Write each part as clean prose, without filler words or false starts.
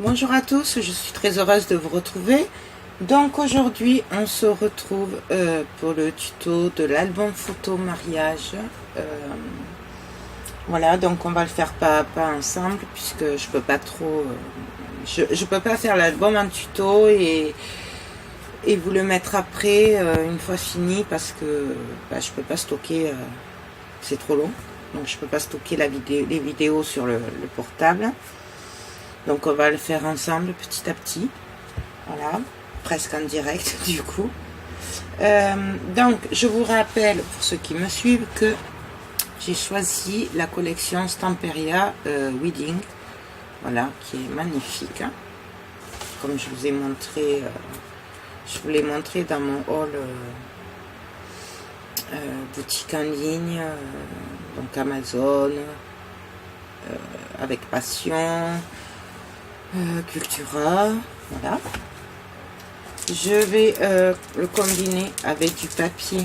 Bonjour à tous, je suis très heureuse de vous retrouver. Donc aujourd'hui on se retrouve pour le tuto de l'album photo mariage. Voilà, donc on va le faire pas à pas ensemble puisque je peux pas trop... je peux pas faire l'album en tuto et vous le mettre après une fois fini parce que je peux pas stocker, c'est trop long. Donc je peux pas stocker les vidéos sur le portable. Donc on va le faire ensemble petit à petit. Voilà, presque en direct du coup. Donc je vous rappelle pour ceux qui me suivent que j'ai choisi la collection Stamperia Wedding. Voilà, qui est magnifique. Hein. Comme je vous ai montré, je vous l'ai montré dans mon haul boutique en ligne, donc Amazon, avec Passion. Cultura, voilà. Je vais le combiner avec du papier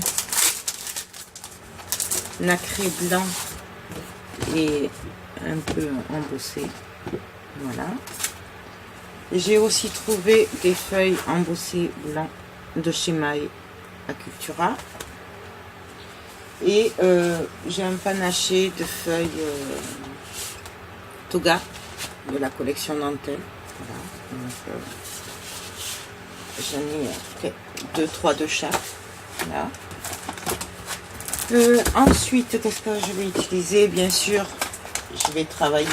nacré blanc et un peu embossé, voilà. J'ai aussi trouvé des feuilles embossées blanc de chez Maille à Cultura et j'ai un panaché de feuilles Toga de la collection dentelle. Voilà. J'en ai 2-3 de chaque. Voilà. Ensuite, qu'est-ce que je vais utiliser? Bien sûr, je vais travailler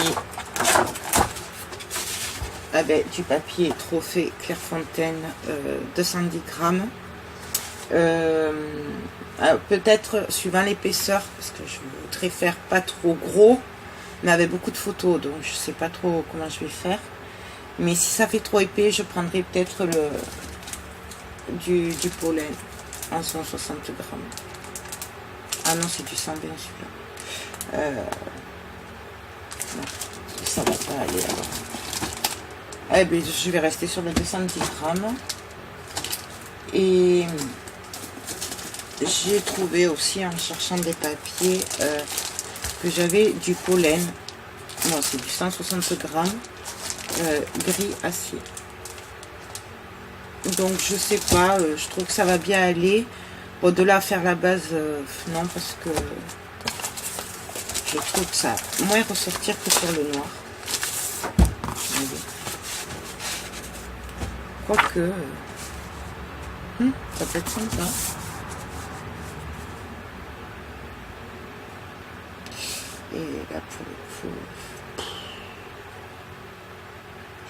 avec du papier trophée Clairefontaine 210 grammes. Peut-être suivant l'épaisseur, parce que je voudrais faire pas trop gros, mais avec beaucoup de photos, donc je sais pas trop comment je vais faire. Mais si ça fait trop épais, je prendrai peut-être du pollen en 160 grammes. Ah non, c'est du 120 celui-là. Non, ça va pas aller alors. Eh bien, je vais rester sur le 210 grammes. Et j'ai trouvé aussi en cherchant des papiers que j'avais du pollen. Non, c'est du 160 grammes gris acier. Donc je sais pas, je trouve que ça va bien aller. Au-delà faire la base, non, parce que je trouve que ça va moins ressortir que sur le noir. Quoique, ça peut être sympa. Et là pour le coup,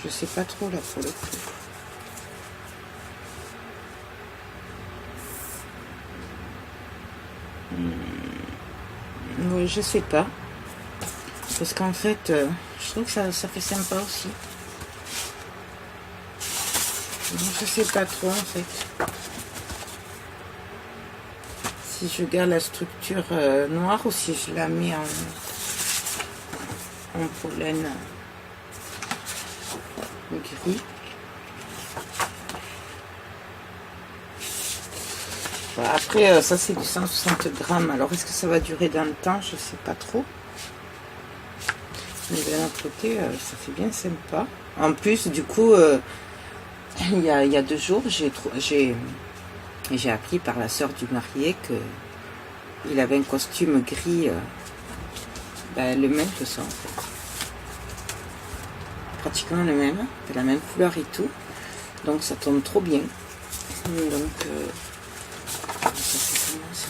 je sais pas trop là pour le coup. Oui, je sais pas. Parce qu'en fait, je trouve que ça fait sympa aussi. Donc, je sais pas trop en fait. Si je garde la structure noire ou si je la mets en pollen gris. Voilà, après, ça c'est du 160 grammes. Alors, est-ce que ça va durer dans le temps? Je sais pas trop. Mais d'un autre côté, ça fait bien sympa. En plus, du coup, il y a 2 jours, j'ai appris par la sœur du marié que il avait un costume gris, le même que ça en fait. Pratiquement le même, de la même couleur et tout. Donc ça tombe trop bien. Donc ça fait comment ça?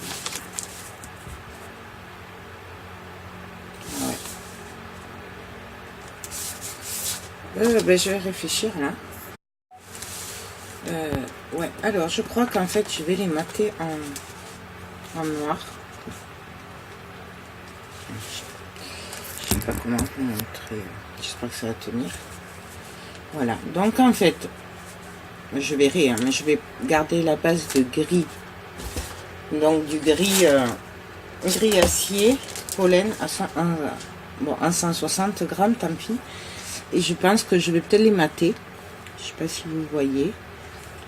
Ouais. Je vais réfléchir là. Ouais, alors je crois qu'en fait je vais les mater en noir. Je sais pas comment vous montrer. J'espère que ça va tenir. Voilà, donc en fait, je verrai, hein, mais je vais garder la base de gris. Donc du gris acier, pollen à 160 grammes, tant pis. Et je pense que je vais peut-être les mater. Je sais pas si vous voyez.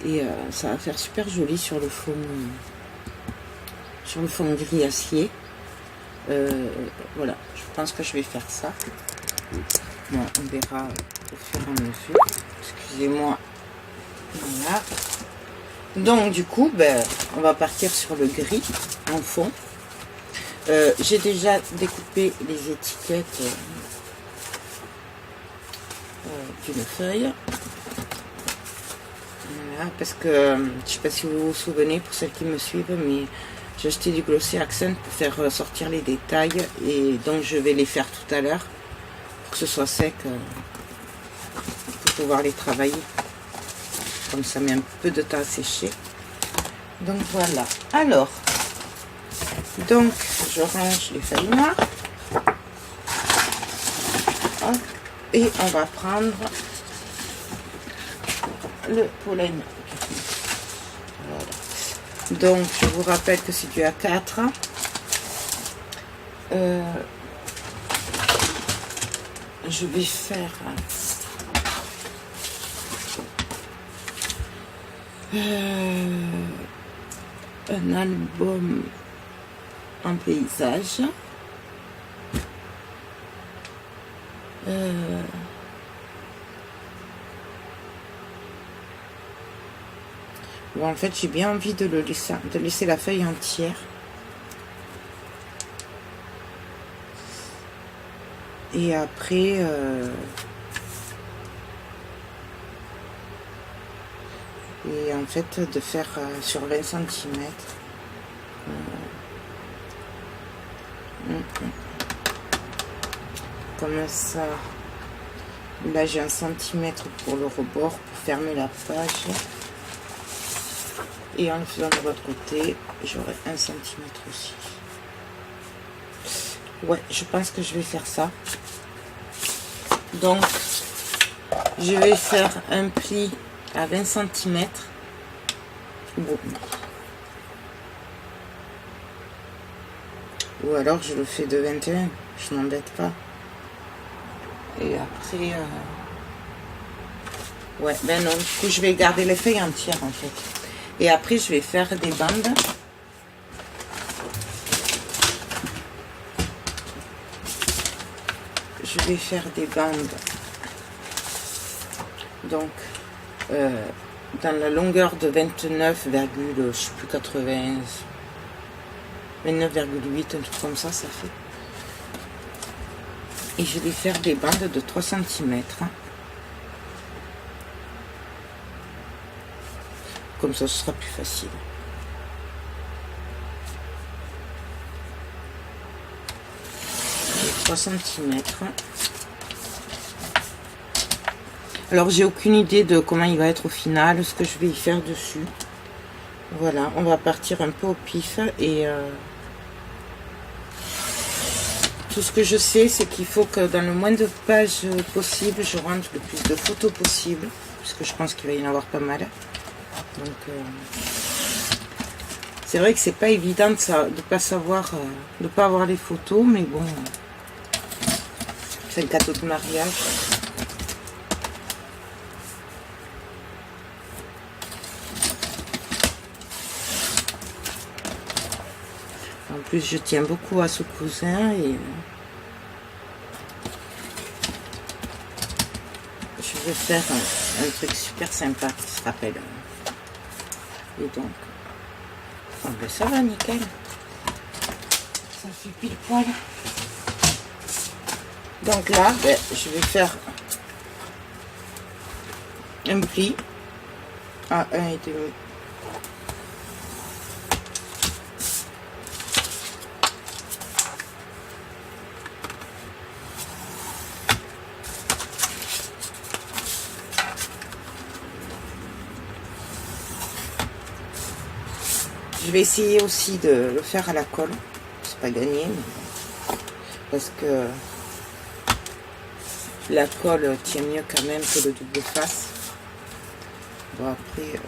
Et ça va faire super joli sur le fond gris acier. Voilà, je pense que je vais faire ça. Bon, on verra au fur et à mesure. Excusez-moi. Voilà. Donc du coup, ben, on va partir sur le gris en fond. J'ai déjà découpé les étiquettes d'une feuille. Voilà, parce que je sais pas si vous vous souvenez, pour celles qui me suivent, mais j'ai acheté du Glossy Accent pour faire sortir les détails, et donc je vais les faire tout à l'heure pour que ce soit sec pour pouvoir les travailler. Comme ça met un peu de temps à sécher. Donc voilà. Alors, donc je range les feuilles noires. Hop, et on va prendre le pollen. Voilà. Donc je vous rappelle que c'est du A4. Je vais faire un album en paysage. Bon, en fait, j'ai bien envie de laisser la feuille entière. Et après, et en fait, de faire sur 20 cm. Comme ça. Là, j'ai 1 centimètre pour le rebord, pour fermer la page. Et en le faisant de l'autre côté, j'aurai 1 centimètre aussi. Ouais, je pense que je vais faire ça. Donc, je vais faire un pli à 20 cm. Bon. Ou alors, je le fais de 21. Je n'embête pas. Et après... ouais, ben non, du coup, je vais garder les feuilles entières, en fait. Et après, je vais faire des bandes. Je vais faire des bandes. Donc, dans la longueur de 29, je sais plus, 80, 29,8, un truc comme ça, ça fait. Et je vais faire des bandes de 3 cm. Comme ça, ce sera plus facile. Et 3 cm. Alors, j'ai aucune idée de comment il va être au final, ce que je vais y faire dessus. Voilà, on va partir un peu au pif. Et tout ce que je sais, c'est qu'il faut que dans le moins de pages possible, je rentre le plus de photos possible. Parce que je pense qu'il va y en avoir pas mal. Donc, c'est vrai que c'est pas évident de pas savoir, de pas avoir les photos, mais bon, c'est le cadeau de mariage. En plus, je tiens beaucoup à ce cousin et je vais faire un truc super sympa qui se rappelle. Et donc, oh ben ça va nickel. Ça fait pile poil. Donc là, ben, je vais faire un pli à 1,5. Je vais essayer aussi de le faire à la colle. C'est pas gagné, mais parce que la colle tient mieux quand même que le double face. Bon après,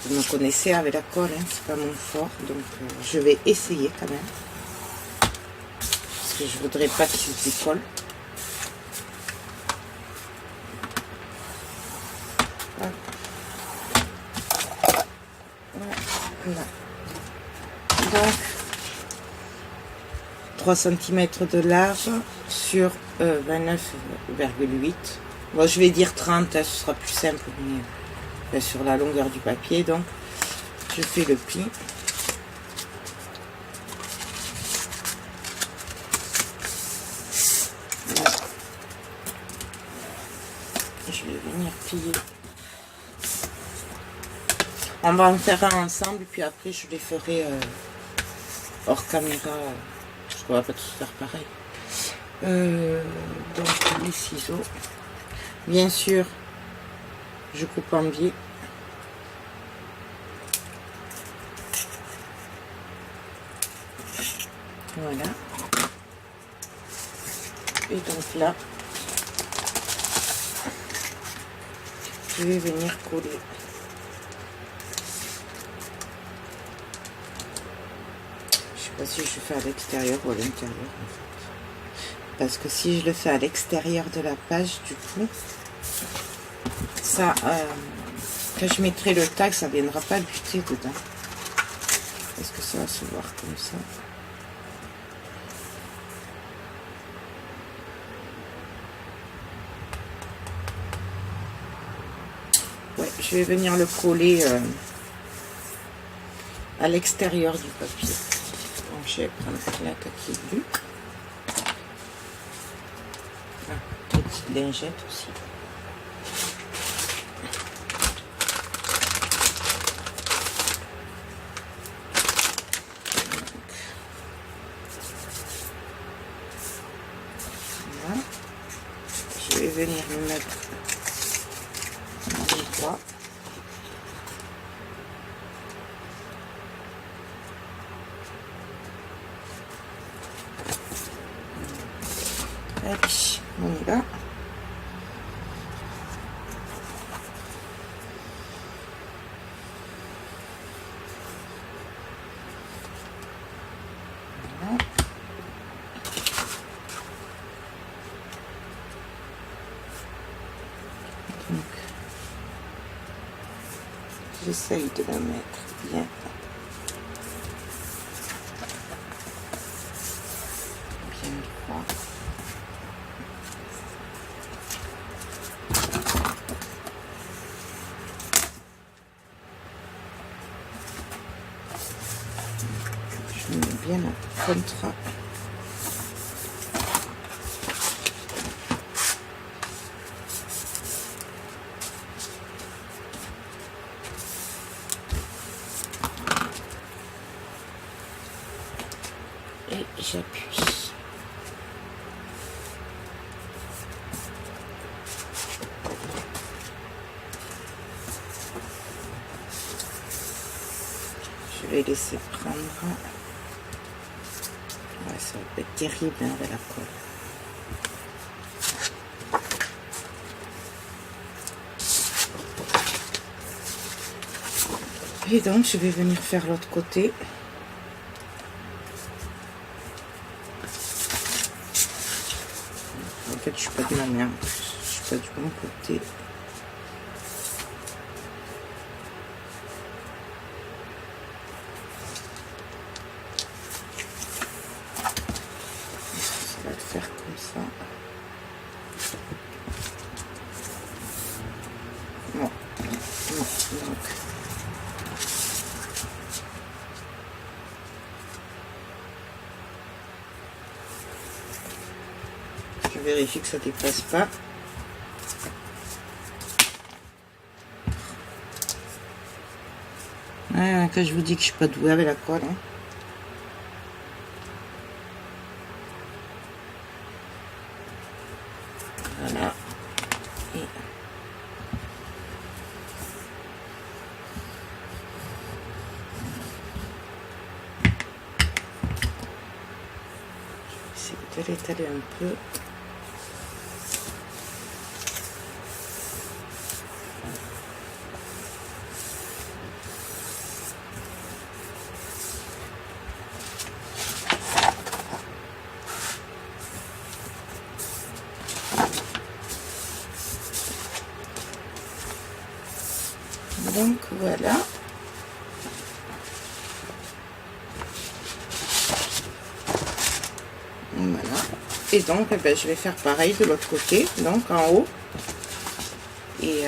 vous me connaissez avec la colle, hein, c'est pas mon fort, donc je vais essayer quand même. Parce que je voudrais pas qu'il se décolle. Voilà. Donc, 23 cm de large sur 29,8. Bon, je vais dire 30, hein, ce sera plus simple, mais sur la longueur du papier. Donc, je fais le pli. Voilà. Je vais venir plier. On va en faire un ensemble, puis après je les ferai hors caméra. Je ne vais pas tous faire pareil. Donc les ciseaux. Bien sûr, je coupe en biais. Voilà. Et donc là, je vais venir coller. Je sais pas si je le fais à l'extérieur ou à l'intérieur en fait. Parce que si je le fais à l'extérieur de la page, du coup, ça, quand je mettrai le tag, ça ne viendra pas buter dedans. Est-ce que ça va se voir comme ça? Ouais, je vais venir le coller à l'extérieur du papier. Donc je vais prendre la qui est bleue. Ah, une petite lingette aussi. Voilà. Je vais venir le mettre dans les doigts. Allez, on y va. Voilà. Donc, j'essaye de la mettre bien. Bien droit. Je mets bien un contrat. Et j'appuie. Je vais laisser prendre. Ouais, ça va être terrible hein, avec la colle. Et donc je vais venir faire l'autre côté. En fait je suis pas de la merde, je suis pas du bon côté. Ça va le faire comme ça. Bon, donc je vérifie que ça dépasse pas. Ouais, quand je vous dis que je suis pas douée avec la colle. Hein. Voilà. Et je vais essayer de l'étaler un peu. Donc voilà. Et donc, eh ben, je vais faire pareil de l'autre côté, donc en haut. Et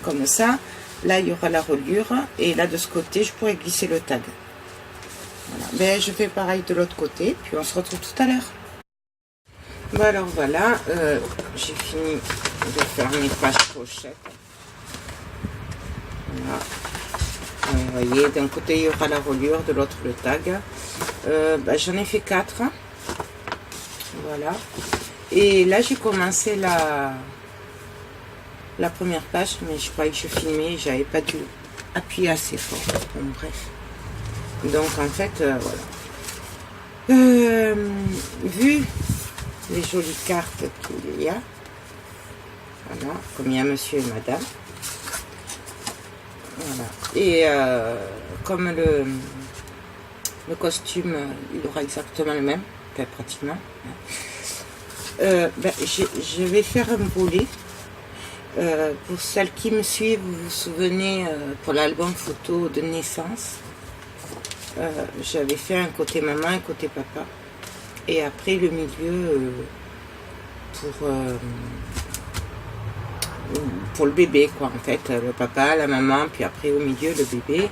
comme ça, là, il y aura la reliure. Et là, de ce côté, je pourrais glisser le tag. Voilà. Ben, je fais pareil de l'autre côté, puis on se retrouve tout à l'heure. Bon, alors voilà, j'ai fini de faire mes pages pochettes. Voilà. Vous voyez, d'un côté, il y aura la reliure, de l'autre, le tag. Ben, j'en ai fait 4. Voilà. Et là, j'ai commencé la première page, mais je croyais que je filmais, j'avais pas dû appuyer assez fort. Bon, bref. Donc, en fait, voilà. Vu les jolies cartes qu'il y a, voilà, comme il y a monsieur et madame. Voilà. Et comme le costume, il aura exactement le même, pratiquement. Ben, je vais faire un volet. Pour celles qui me suivent, vous vous souvenez, pour l'album photo de naissance, j'avais fait un côté maman, un côté papa. Et après le milieu pour le bébé, quoi, en fait. Le papa, la maman, puis après au milieu le bébé.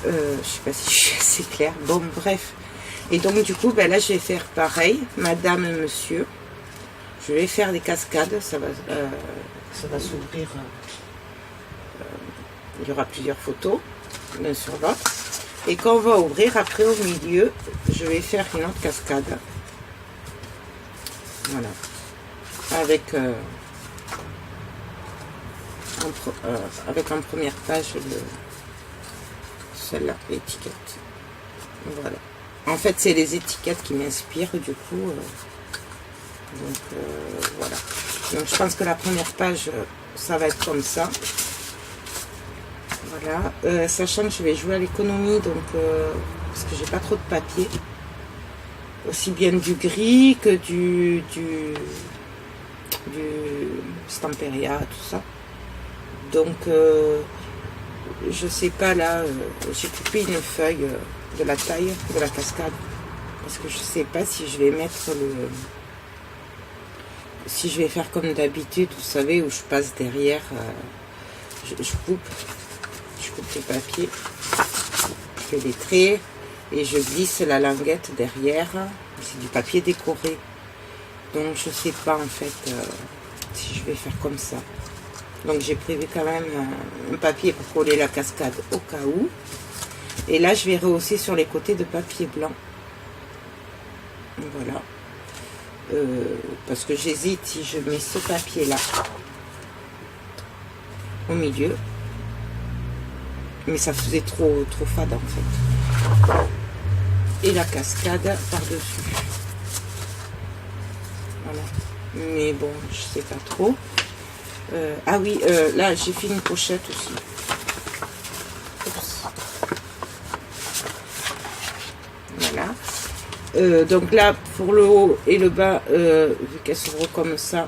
Je sais pas si je suis assez claire. Bon, bref. Et donc du coup, ben là, je vais faire pareil, madame et monsieur. Je vais faire des cascades, ça va s'ouvrir. Il y aura plusieurs photos, l'un sur l'autre. Et quand on va ouvrir, après au milieu, je vais faire une autre cascade. Voilà. Avec, avec en première page celle-là, l'étiquette. Voilà. En fait, c'est les étiquettes qui m'inspirent, du coup. Voilà. Donc, je pense que la première page, ça va être comme ça. Voilà. Sachant que je vais jouer à l'économie, donc parce que j'ai pas trop de papier. Aussi bien du gris que du Stamperia, tout ça. Donc, je sais pas, là, j'ai coupé une feuille de la taille de la cascade. Parce que je sais pas si je vais mettre si je vais faire comme d'habitude, vous savez, où je passe derrière, je coupe le papier, je fais des traits et je glisse la languette derrière. C'est du papier décoré. Donc je sais pas en fait si je vais faire comme ça. Donc j'ai prévu quand même un papier pour coller la cascade au cas où. Et là je vais rehausser sur les côtés de papier blanc. Voilà. Parce que j'hésite si je mets ce papier là au milieu, mais ça faisait trop fade en fait, et la cascade par dessus. Voilà. Mais bon, je sais pas trop. Ah oui, là j'ai fait une pochette aussi. Oups. Voilà. Donc là, pour le haut et le bas, vu qu'elles s'ouvrent comme ça,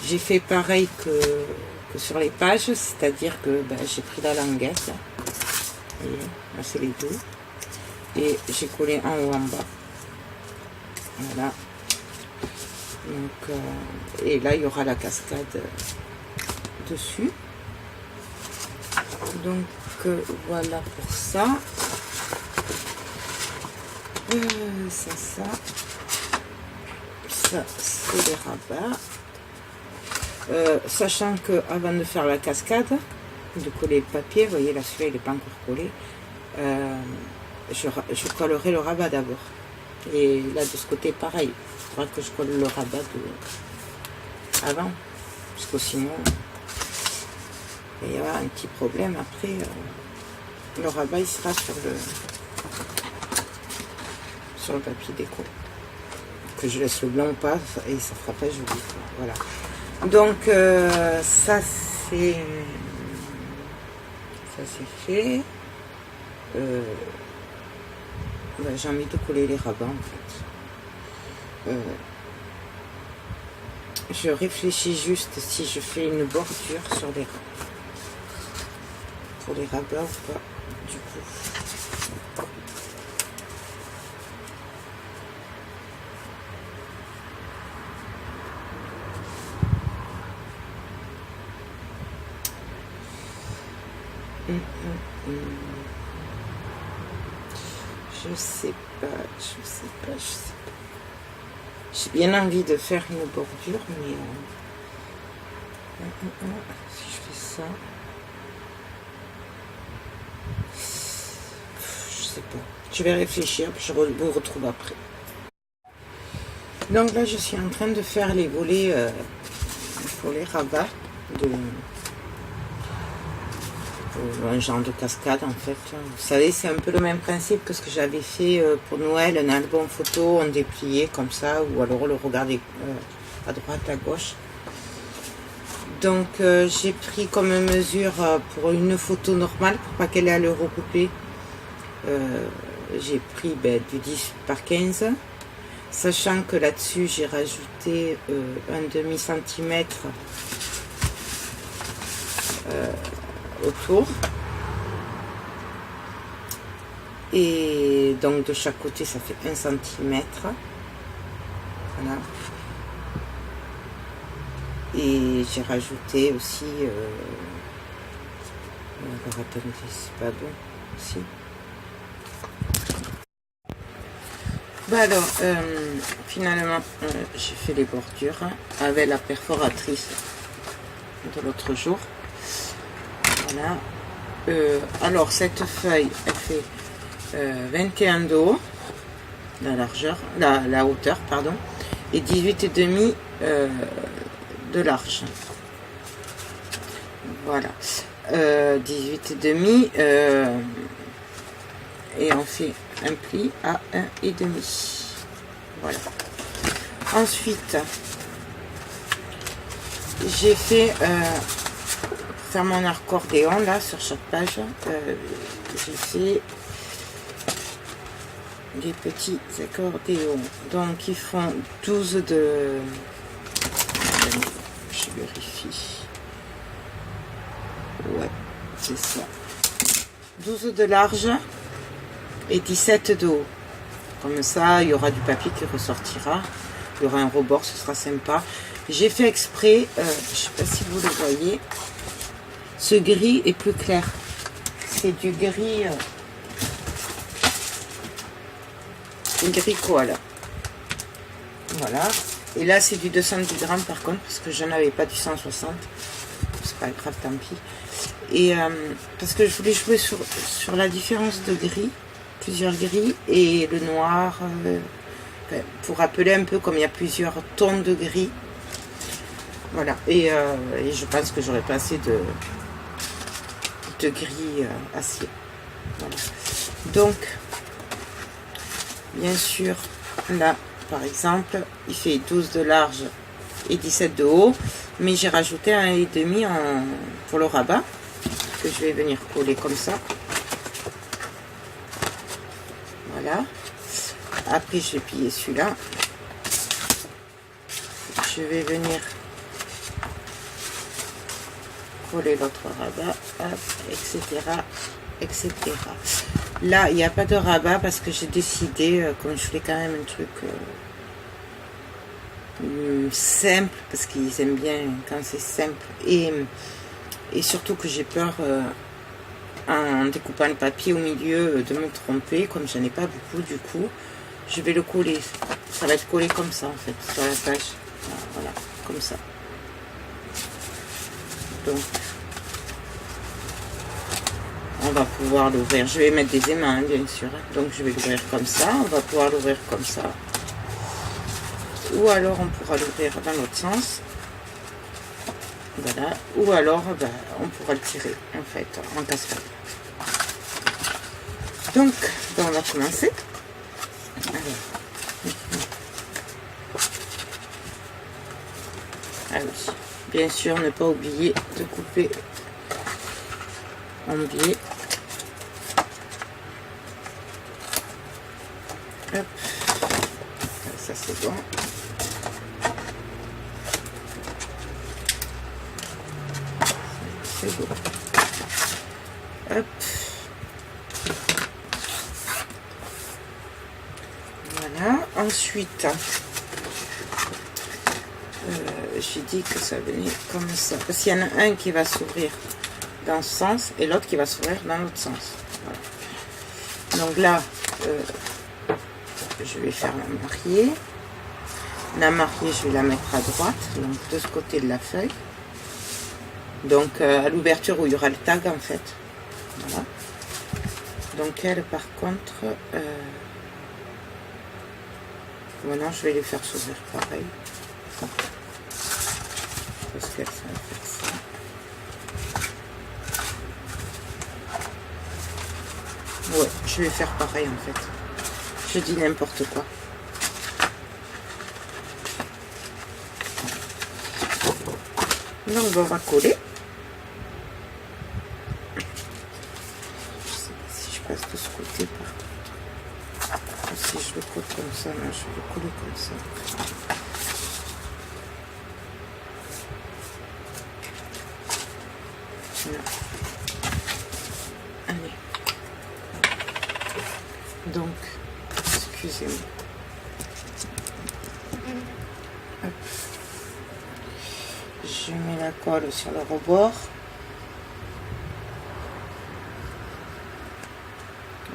j'ai fait pareil que sur les pages, c'est-à-dire que ben, j'ai pris la languette, là, là c'est les deux, et j'ai collé en haut en bas. Voilà. Donc, et là, il y aura la cascade dessus. Donc, voilà pour ça. Ça c'est les rabats. Sachant que avant de faire la cascade, de coller le papier, vous voyez là celui-là il n'est pas encore collé, je collerai le rabat d'abord. Et là de ce côté pareil, il faudra que je colle le rabat avant, parce que sinon il y aura un petit problème après. Le rabat il sera sur le papier déco, que je laisse le blanc ou pas, et ça fera pas joli. Voilà. Donc ça c'est fait. Ben, j'ai envie de coller les rabats en fait. Je réfléchis juste si je fais une bordure sur les rabats. Pour les rabats ou pas, du coup. Je sais pas. J'ai bien envie de faire une bordure, mais si je fais ça, je sais pas. Je vais réfléchir, je vous retrouve après. Donc là, je suis en train de faire les volets rabat de un genre de cascade en fait. Vous savez, c'est un peu le même principe que ce que j'avais fait pour Noël, un album photo, on dépliait comme ça, ou alors on le regardait à droite, à gauche. Donc j'ai pris comme mesure pour une photo normale, pour pas qu'elle ait à le recouper, j'ai pris du 10 par 15, sachant que là-dessus j'ai rajouté un demi-centimètre autour, et donc de chaque côté ça fait 1 centimètre. Voilà. Et j'ai rajouté aussi alors attendez, c'est pas bon aussi. Alors finalement j'ai fait les bordures avec la perforatrice de l'autre jour. Voilà. Alors cette feuille elle fait 21 de haut, la largeur, la hauteur pardon, et 18,5 de large. Voilà. 18,5 et on fait un pli à 1,5. Voilà. Ensuite j'ai fait pour faire mon accordéon là sur chaque page, j'ai fait des petits accordéons, donc ils font 12 de, je vérifie, ouais c'est ça, 12 de large et 17 de haut. Comme ça il y aura du papier qui ressortira, il y aura un rebord, ce sera sympa. J'ai fait exprès, je sais pas si vous le voyez, ce gris est plus clair, c'est du gris koala. Voilà. Et là c'est du 210 grammes par contre, parce que je n'avais pas du 160. C'est pas grave, tant pis. Et parce que je voulais jouer sur la différence de gris, plusieurs gris, et le noir, pour rappeler un peu comme il y a plusieurs tons de gris. Voilà. Et je pense que j'aurais pas assez de gris acier. Voilà. Donc bien sûr, là, par exemple, il fait 12 de large et 17 de haut, mais j'ai rajouté 1,5 pour le rabat, que je vais venir coller comme ça. Voilà. Après, je vais plier celui-là. Je vais venir coller l'autre rabat, hop, etc., etc. Là, il n'y a pas de rabat parce que j'ai décidé, comme je voulais quand même un truc simple, parce qu'ils aiment bien quand c'est simple, et surtout que j'ai peur en découpant le papier au milieu de me tromper, comme j'en ai pas beaucoup, du coup, je vais le coller. Ça va être collé comme ça en fait, sur la page. Voilà, comme ça. Donc, on va pouvoir l'ouvrir. Je vais mettre des aimants, hein, bien sûr. Donc, je vais l'ouvrir comme ça. On va pouvoir l'ouvrir comme ça. Ou alors, on pourra l'ouvrir dans l'autre sens. Voilà. Ou alors, on pourra le tirer, en fait, en cascade. Donc, on va commencer. Ah oui. Bien sûr, ne pas oublier de couper en biais. Hop. Ça c'est bon. C'est bon. Hop. Voilà. Ensuite, j'ai dit que ça venait comme ça. Parce qu'il y en a un qui va s'ouvrir dans ce sens et l'autre qui va s'ouvrir dans l'autre sens. Voilà. Donc là, je vais faire la mariée. La mariée, je vais la mettre à droite, donc de ce côté de la feuille. Donc à l'ouverture où il y aura le tag en fait. Voilà. Donc elle, par contre, maintenant je vais les faire s'ouvrir pareil. Parce qu'elle ça va faire ça. Ouais, je vais faire pareil en fait. Je dis n'importe quoi. Donc on va coller. Je sais pas si je passe de ce côté par contre. Ou si je le colle comme ça, non, je vais le coller comme ça. Non. Allez. Donc, excusez-moi. Hop. Je mets la colle sur le rebord.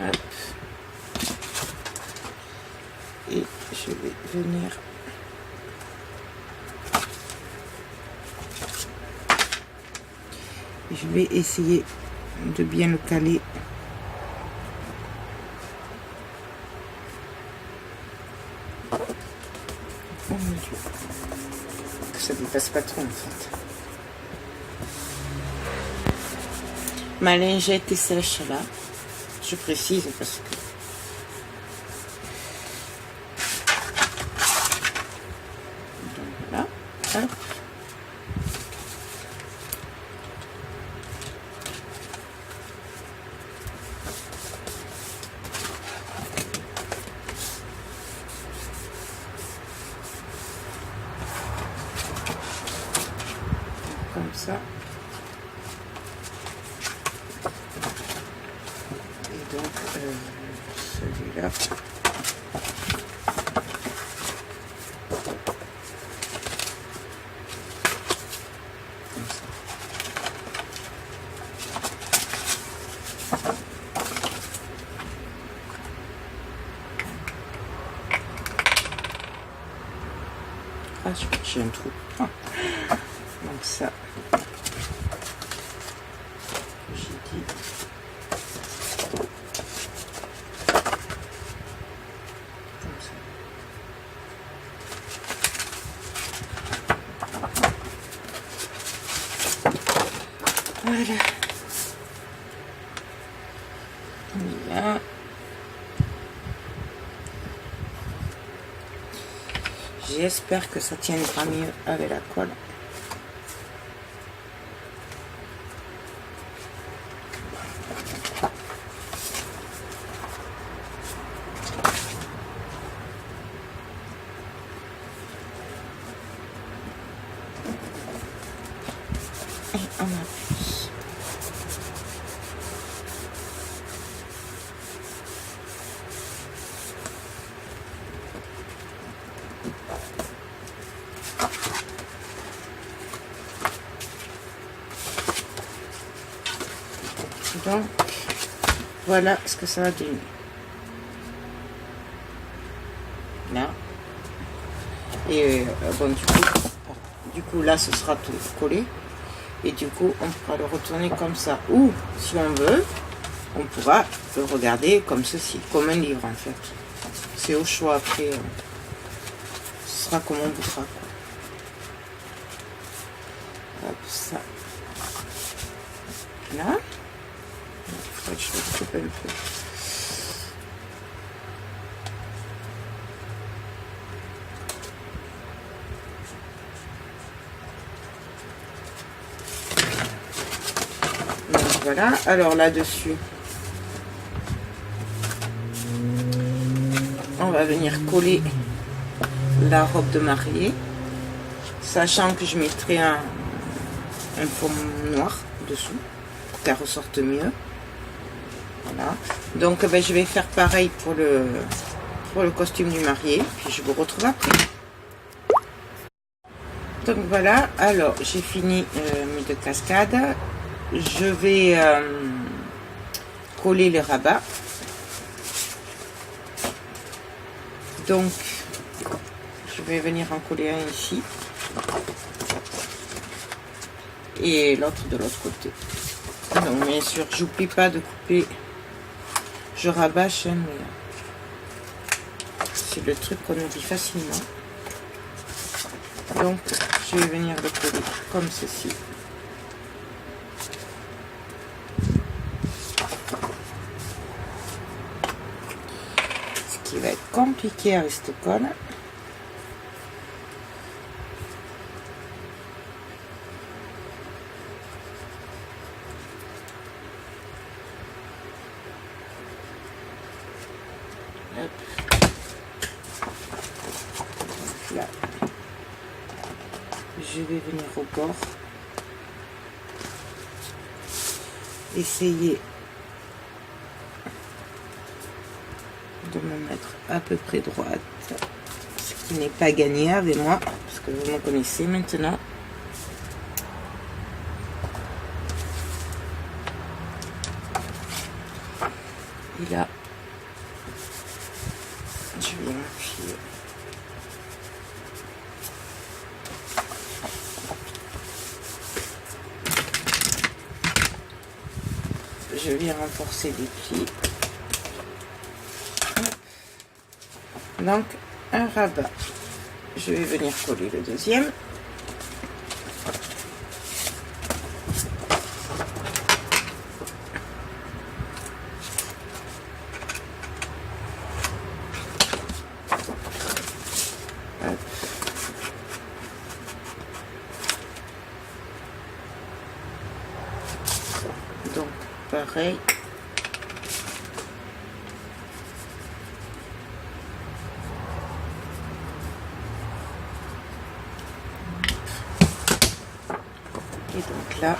Hop. Et je vais venir je vais essayer de bien le caler. Oh mon Dieu, que ça dépasse pas trop en fait. Ma lingette est sèche là, je précise parce que donc voilà, hop. Comme ça. Et donc celui-là. Comme ça. Ah, je crois que j'ai un trou. Ah. Donc ça, j'ai dit. Comme ça. Voilà. Là. J'espère que ça tiendra mieux avec la colle. Et on a plus. Donc, voilà ce que ça va donner. Là. Et bon, du coup, là, ce sera tout collé. Et du coup, on pourra le retourner comme ça. Ou, si on veut, on pourra le regarder comme ceci, comme un livre en fait. C'est au choix après. Ce sera comme on voudra. Quoi. Hop, ça. Là. Il faudrait que je le coupe un peu. Donc voilà, alors là-dessus, on va venir coller la robe de mariée, sachant que je mettrai un fond noir dessous pour qu'elle ressorte mieux. Voilà. Donc ben, je vais faire pareil pour le costume du marié, puis je vous retrouve après. Donc voilà, alors j'ai fini mes deux cascades. je vais coller le rabat. Donc, je vais venir en coller un ici et l'autre de l'autre côté. Donc, bien sûr, j'oublie pas de couper. Je rabâche, hein, mais c'est le truc qu'on oublie facilement. Donc, je vais venir le coller comme ceci. Ce qui va être compliqué avec cette colle. Hop. Donc là, je vais venir au bord, essayer de me mettre à peu près droite, ce qui n'est pas gagné avec moi, parce que vous me connaissez maintenant. Et là, je vais m'appuyer. Je vais renforcer les plis. Donc, un rabat. Je vais venir coller le deuxième. Hop. Donc, pareil. Et donc là,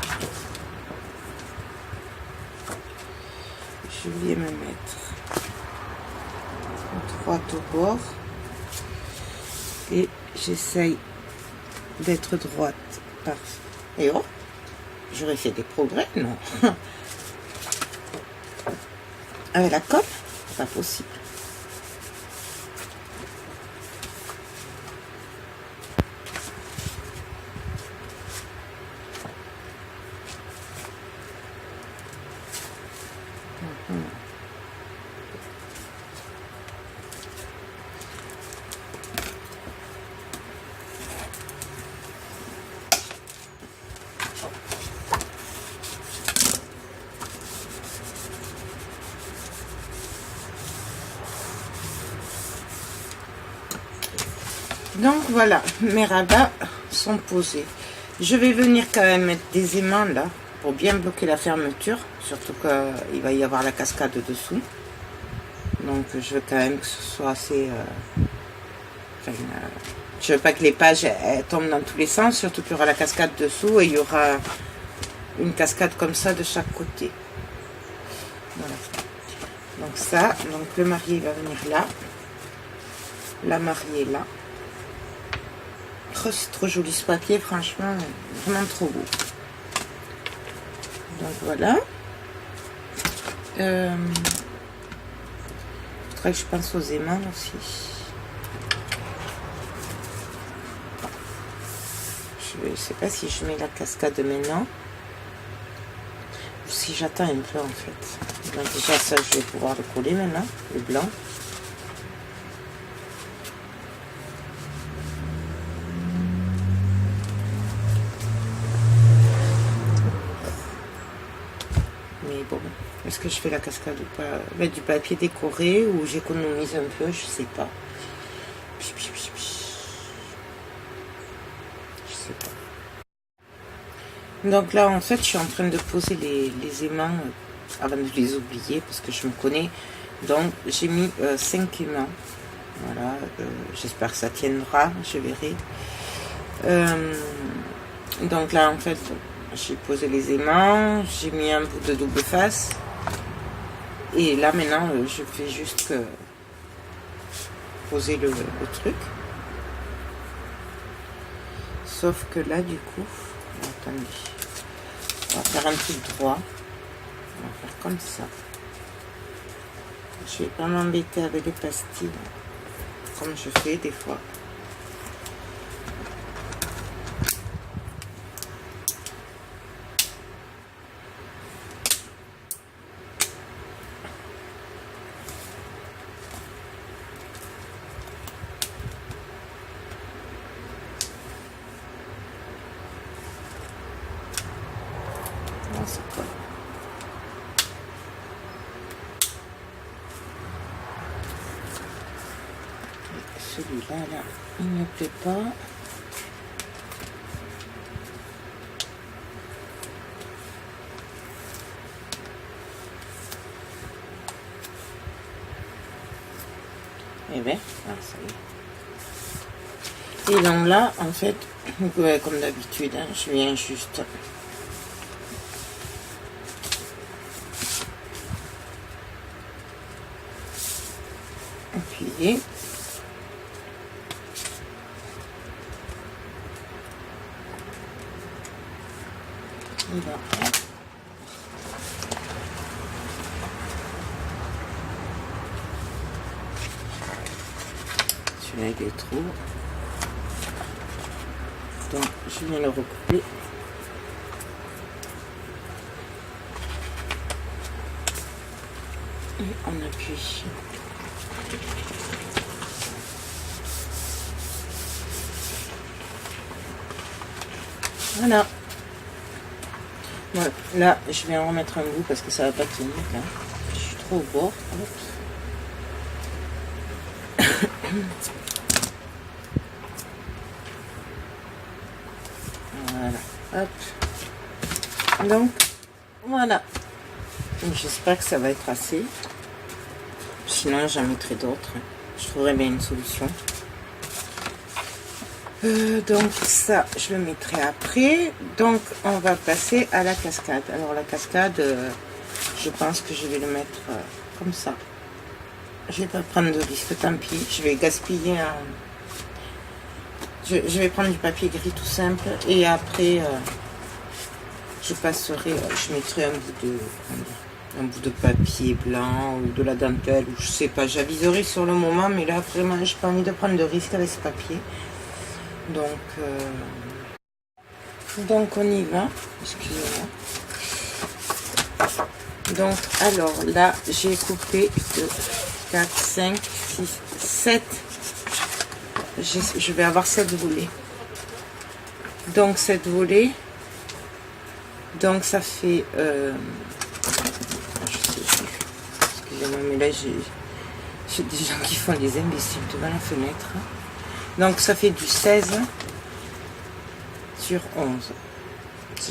je vais me mettre droite au bord et j'essaye d'être droite. Parfait. Et oh, j'aurais fait des progrès, non? Avec la colle, pas possible. Donc voilà, mes rabats sont posés. Je vais venir quand même mettre des aimants là pour bien bloquer la fermeture, surtout qu'il va y avoir la cascade dessous. Donc je veux quand même que ce soit assez... je veux pas que les pages elles tombent dans tous les sens, surtout qu'il y aura la cascade dessous et il y aura une cascade comme ça de chaque côté. Voilà. Donc ça, donc le marié va venir là, la mariée là. Oh, c'est trop joli ce papier, franchement, vraiment trop beau. Donc voilà. Il faudrait que je pense aux aimants aussi. Je ne sais pas si je mets la cascade maintenant ou si j'attends un peu en fait. Donc déjà ça, je vais pouvoir le coller maintenant, le blanc. Mais bon, est-ce que je fais la cascade ou pas? Mettre du papier décoré ou j'économise un peu, je sais pas. Je sais pas. Donc là, en fait, je suis en train de poser les aimants avant de les oublier parce que je me connais. Donc, j'ai mis 5 aimants. Voilà, j'espère que ça tiendra, je verrai. Donc là, en fait, j'ai posé les aimants, j'ai mis un bout de double face. Et là, maintenant, je fais juste poser le truc. Sauf que là, du coup, attendez. On va faire un truc droit. On va faire comme ça. Je vais pas m'embêter avec les pastilles, comme je fais des fois. Celui-là, là, il ne me plaît pas. Et bien, ah, ça y est. Et donc là, en fait, comme d'habitude, hein, je viens juste appuyer. Et là, hop. Celui-là, il est trop. Donc, je viens le recouper. Et on appuie. Voilà. Voilà. Là, je vais en remettre un bout parce que ça va pas tenir là. Je suis trop au bord. Voilà. Hop. Donc, voilà. J'espère que ça va être assez. Sinon, j'en mettrai d'autres. Je trouverai bien une solution. Donc ça, je le mettrai après. Donc, on va passer à la cascade. Alors, la cascade, je pense que je vais le mettre comme ça. Je vais pas prendre de risque, tant pis. Je vais gaspiller un... Je vais prendre du papier gris tout simple. Et après, je passerai... je mettrai un bout de papier blanc ou de la dentelle. Ou je sais pas, j'aviserai sur le moment. Mais là, vraiment, j'ai pas envie de prendre de risque avec ce papier. Donc on y va, excusez-moi. Donc alors là j'ai coupé 2, 4, 5, 6, 7. Je vais avoir 7 volets. Donc 7 volets. Donc ça fait je sais plus. Excusez-moi, mais là j'ai des gens qui font des imbéciles devant la fenêtre. Donc ça fait du 16 sur 11.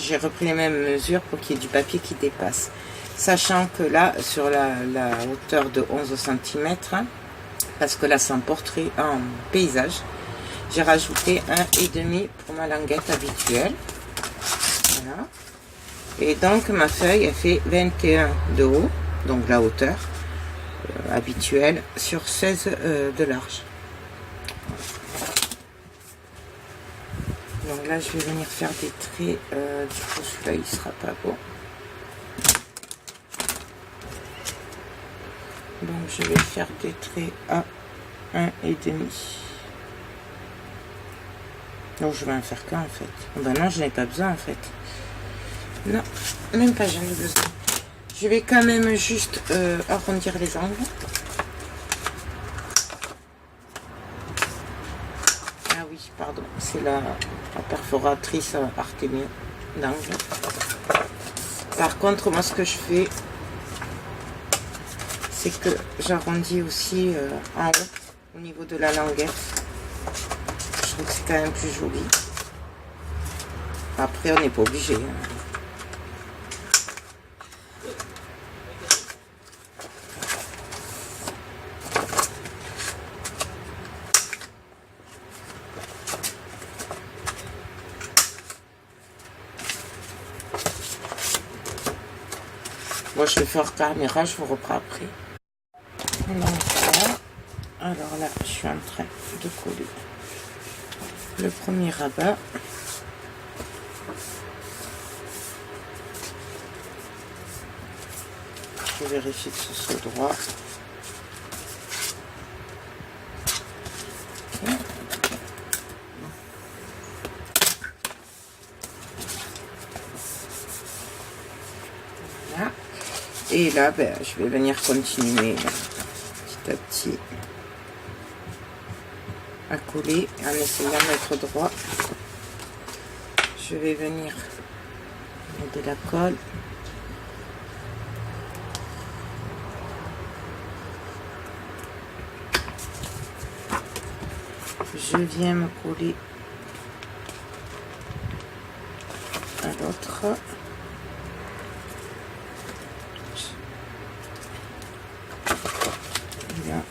J'ai repris les mêmes mesures pour qu'il y ait du papier qui dépasse. Sachant que là, sur la hauteur de 11 cm, parce que là c'est un portrait en paysage, j'ai rajouté 1,5 pour ma languette habituelle. Voilà. Et donc ma feuille, elle fait 21 de haut, donc la hauteur habituelle, sur 16 de large. Donc là, je vais venir faire des traits. Du coup, celui-là, il sera pas beau. Donc, je vais faire des traits à 1,5. Donc, je vais en faire qu'un, en fait. Ben non, je n'ai pas besoin, en fait. Non, même pas, j'en ai besoin. Je vais quand même juste arrondir les angles. Ah oui, pardon, c'est la perforatrice Artemio d'angle. Par contre, moi, ce que je fais, c'est que j'arrondis aussi en haut, au niveau de la languette. Je trouve que c'est quand même plus joli. Après, on n'est pas obligé. Hein. Moi, je vais faire caméra, je vous reprends après. Donc, voilà. Alors là, je suis en train de coller le premier rabat. Je vérifie que ce soit droit. Okay. Voilà. Et là, ben, je vais venir continuer petit à petit à coller en essayant d'être droit. Je vais venir mettre de la colle. Je viens me coller à l'autre. Là,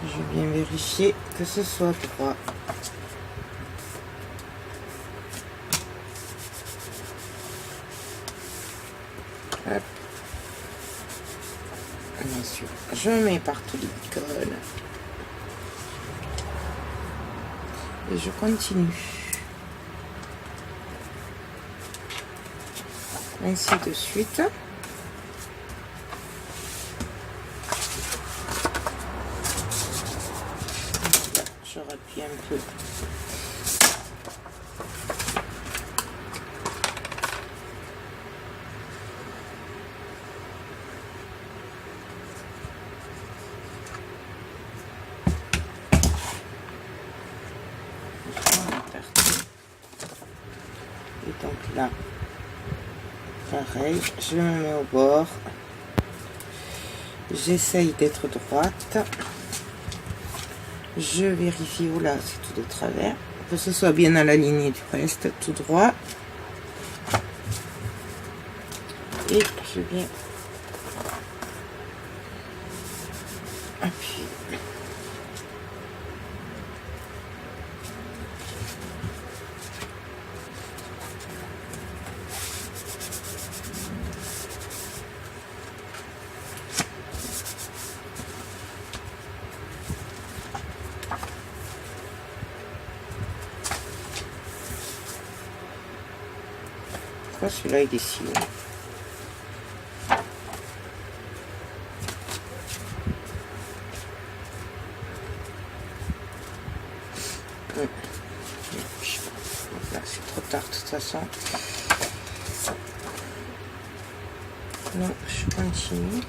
je viens vérifier que ce soit droit. Hop. Bien sûr, je mets partout les colles. Et je continue. Ainsi de suite. Je rappuie un peu. Et donc là, pareil, je me mets au bord. J'essaye d'être droite. Je vérifie où là, c'est tout de travers. Que ce soit bien à la ligne du reste, tout droit. Et je viens appuyer. Celui-là il est ici. Là c'est trop tard de toute façon. Non, je continue.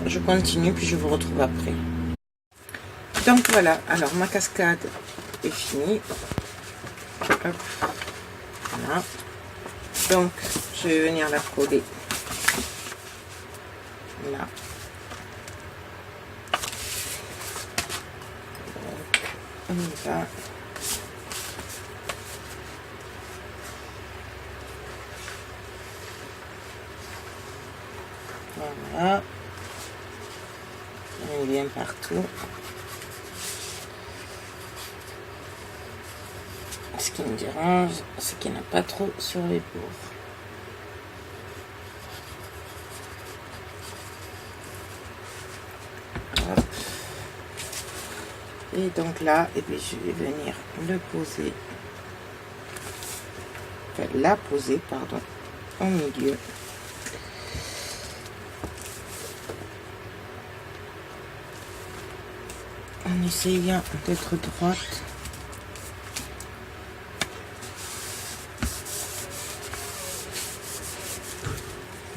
Je continue puis je vous retrouve après. Donc voilà, alors ma cascade est finie. Hop. Voilà. Donc je vais venir la coller là. Donc, on y va. Voilà. On vient partout. Ce qui me dérange, c'est qu'il n'y en a pas trop sur les bords. Hop. Et donc là, et puis je vais venir le poser, enfin la poser, pardon, au milieu. En essayant d'être droite.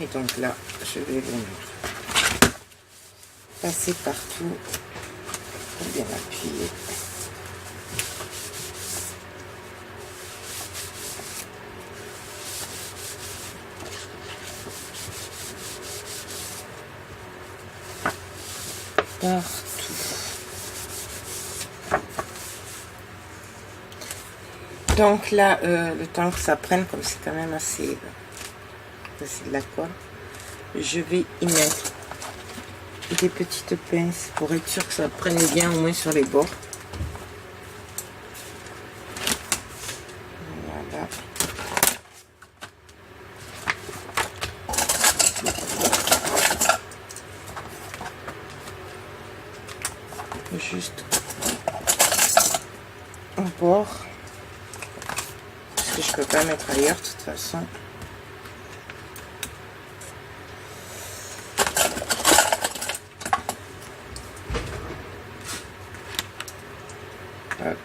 Et donc là, je vais venir passer partout pour bien appuyer. Partout. Donc là, le temps que ça prenne, comme c'est quand même assez de la colle, je vais y mettre des petites pinces pour être sûr que ça prenne bien au moins sur les bords. Voilà. au bord. Parce que je peux pas mettre ailleurs de toute façon. Hop.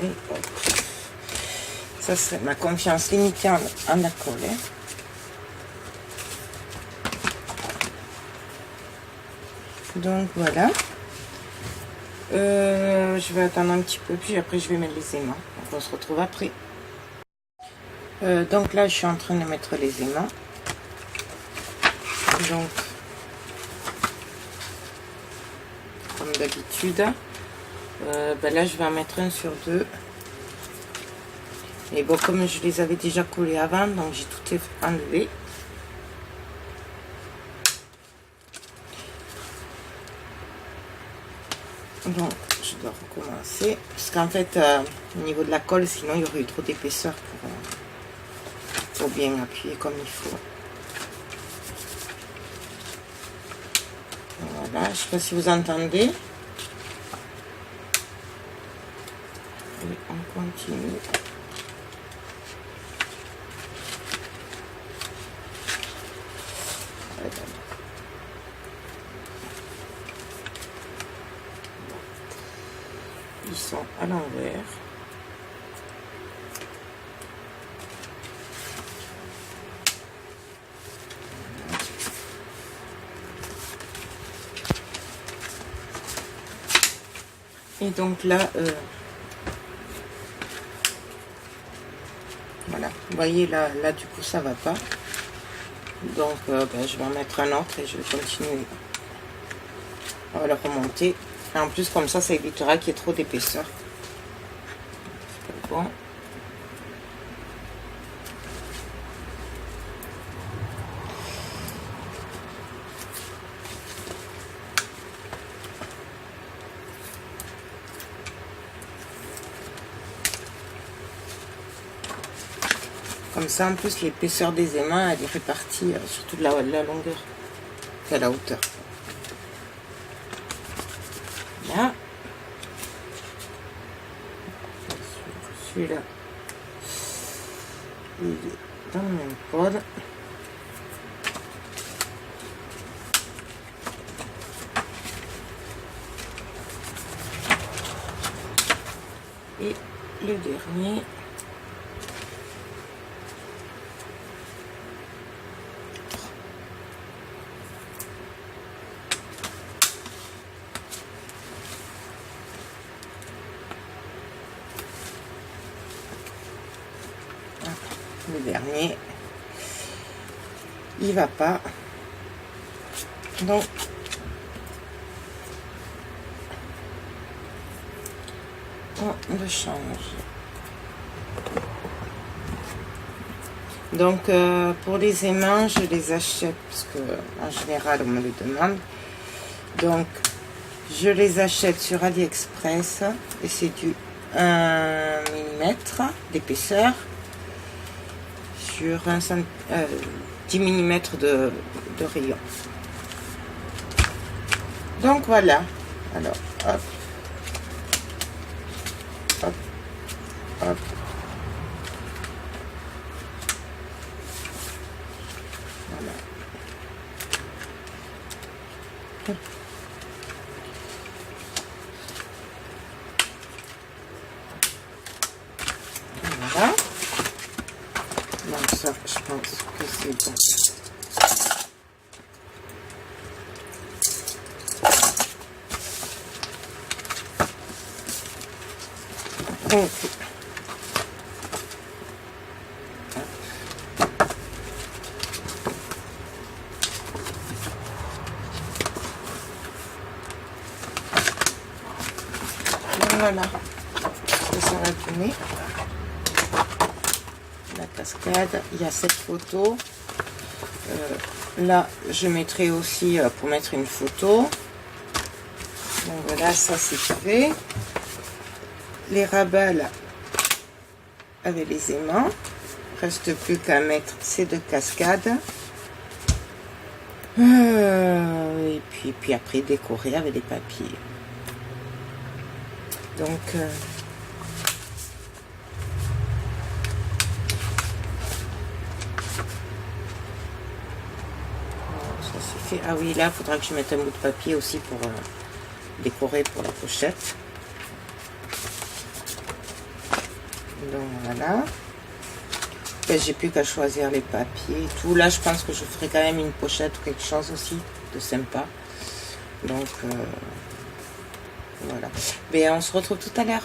Et hop. Ça serait ma confiance limitée en la colle. Hein. Donc voilà. Je vais attendre un petit peu, puis après je vais mettre les aimants. Donc on se retrouve après. Donc là je suis en train de mettre les aimants. Donc comme d'habitude, là je vais en mettre un sur deux. Et bon, comme je les avais déjà collés avant, donc j'ai tout enlevé. Donc je dois recommencer parce qu'en fait au niveau de la colle, sinon il y aurait eu trop d'épaisseur pour bien appuyer comme il faut. Voilà, je ne sais pas si vous entendez. Et on continue. Ils sont à l'envers. Et donc là, voilà, vous voyez là du coup ça va pas. Donc je vais en mettre un autre et je vais continuer. On va le remonter. Et en plus comme ça évitera qu'il y ait trop d'épaisseur. Bon. Comme ça, en plus, l'épaisseur des aimants, elle est répartie sur toute la longueur et à la hauteur. Là. Celui-là, il est dans le même code. Et le dernier. Le dernier, il va pas, donc on le change. Donc pour les aimants, je les achète parce que en général on me les demande, donc je les achète sur AliExpress et c'est du 1 mm d'épaisseur sur 10 mm de rayon. Donc voilà, alors hop, hop, hop. Voilà. Voilà. Donc ça, je pense que c'est bon. Donc, voilà ce que ça va donner. La cascade, il y a cette photo. Là, je mettrai aussi pour mettre une photo. Donc voilà, ça c'est fait. Les rabats là, avec les aimants. Reste plus qu'à mettre ces deux cascades. Et puis après décorer avec des papiers. Donc ça c'est fait. Ah oui, là il faudra que je mette un bout de papier aussi pour décorer pour la pochette. Donc voilà. J'ai plus qu'à choisir les papiers et tout. Là je pense que je ferai quand même une pochette ou quelque chose aussi de sympa. Donc voilà. Mais on se retrouve tout à l'heure.